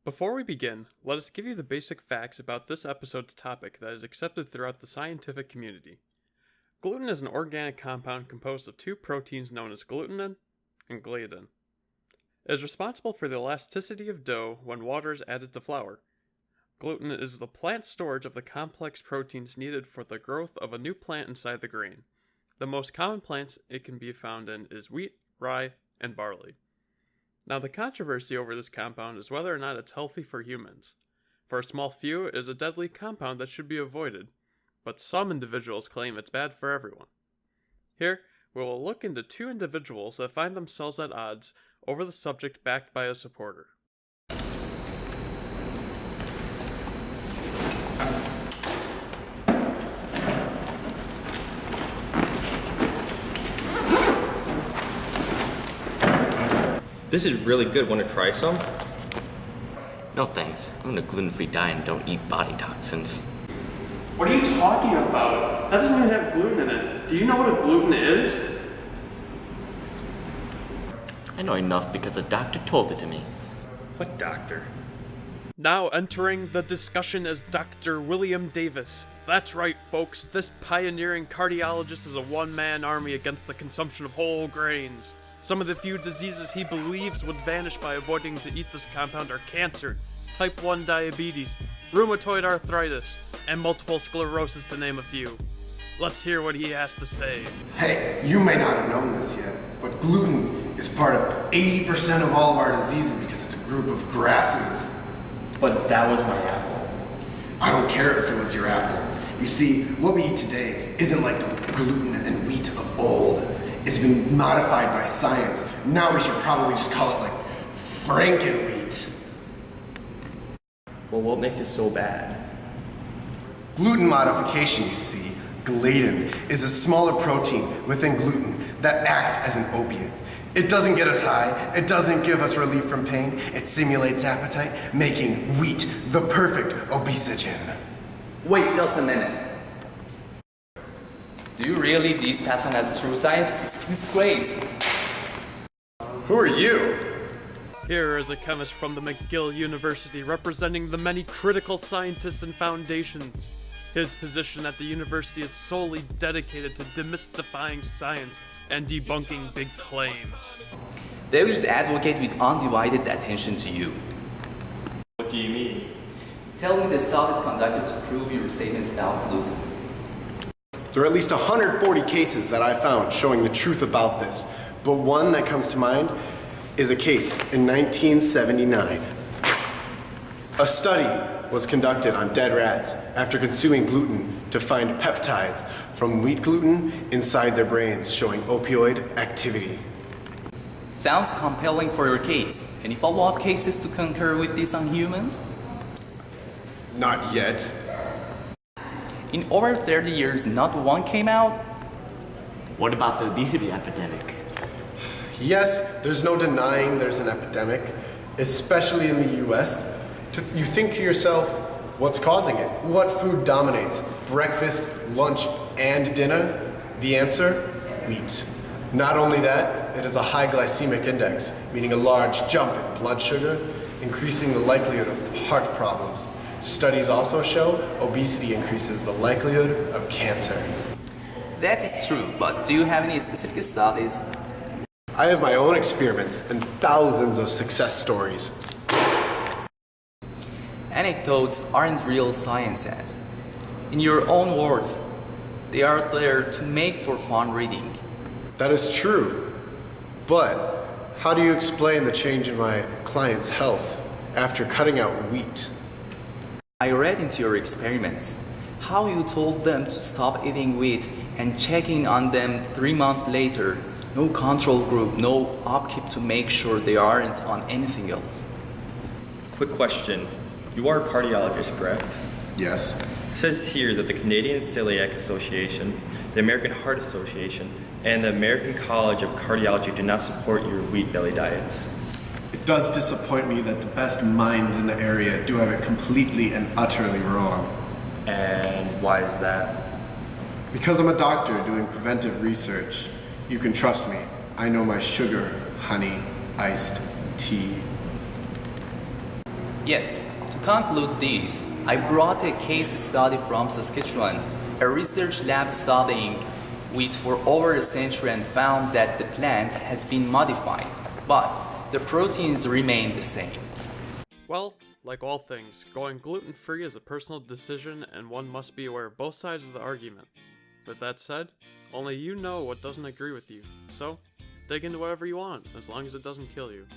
Before we begin, let us give you the basic facts about this episode's topic that is accepted throughout the scientific community. Gluten is an organic compound composed of two proteins known as glutenin and gliadin. It is responsible for the elasticity of dough when water is added to flour. Gluten is the plant storage of the complex proteins needed for the growth of a new plant inside the grain. The most common plants it can be found in is wheat, rye, and barley. Now, the controversy over this compound is whether or not it's healthy for humans. For a small few, it is a deadly compound that should be avoided, but some individuals claim it's bad for everyone. Here, we will look into two individuals that find themselves at odds over the subject backed by a supporter. This is really good. Want to try some? No thanks. I'm on a gluten-free diet and don't eat body toxins. What are you talking about? That doesn't even have gluten in it. Do you know what a gluten is? I know enough because a doctor told it to me. What doctor? Now entering the discussion is Dr. William Davis. That's right, folks. This pioneering cardiologist is a one-man army against the consumption of whole grains. Some of the few diseases he believes would vanish by avoiding to eat this compound are cancer, type 1 diabetes, rheumatoid arthritis, and multiple sclerosis, to name a few. Let's hear what he has to say. Hey, you may not have known this yet, but gluten is part of 80% of all of our diseases because it's a group of grasses. But that was my apple. I don't care if it was your apple. You see, what we eat today isn't like the gluten and wheat of old. It's been modified by science. Now we should probably just call it like Frankenwheat. Well, what makes it so bad? Gluten modification, you see, gliadin, is a smaller protein within gluten that acts as an opiate. It doesn't get us high, it doesn't give us relief from pain, it simulates appetite, making wheat the perfect obesogen. Wait just a minute. Do you really these pass on as true science? It's a disgrace. Who are you? Here is a chemist from the McGill University representing the many critical scientists and foundations. His position at the university is solely dedicated to demystifying science and debunking big claims. They will advocate with undivided attention to you. What do you mean? Tell me the studies conducted to prove your statements about gluten. There are at least 140 cases that I found showing the truth about this, but one that comes to mind is a case in 1979. A study was conducted on dead rats after consuming gluten to find peptides from wheat gluten inside their brains showing opioid activity. Sounds compelling for your case. Any follow-up cases to concur with this on humans? Not yet. In over 30 years, not one came out? What about the obesity epidemic? Yes, there's no denying there's an epidemic, especially in the US. You think to yourself, what's causing it? What food dominates? Breakfast, lunch, and dinner? The answer? Wheat. Not only that, it has a high glycemic index, meaning a large jump in blood sugar, increasing the likelihood of heart problems. Studies also show obesity increases the likelihood of cancer. That is true, but do you have any specific studies? I have my own experiments and thousands of success stories. Anecdotes aren't real sciences. In your own words, they are there to make for fun reading. That is true, but how do you explain the change in my client's health after cutting out wheat? I read into your experiments how you told them to stop eating wheat and checking on them 3 months later. No control group, no upkeep to make sure they aren't on anything else. Quick question. You are a cardiologist, correct? Yes. It says here that the Canadian Celiac Association, the American Heart Association, and the American College of Cardiology do not support your wheat belly diets. It does disappoint me that the best minds in the area do have it completely and utterly wrong. And why is that? Because I'm a doctor doing preventive research, you can trust me. I know my sugar, honey, iced tea. Yes, to conclude this, I brought a case study from Saskatchewan, a research lab studying wheat for over a century and found that the plant has been modified, but the proteins remain the same. Well, like all things, going gluten-free is a personal decision and one must be aware of both sides of the argument. With that said, only you know what doesn't agree with you, so dig into whatever you want, as long as it doesn't kill you.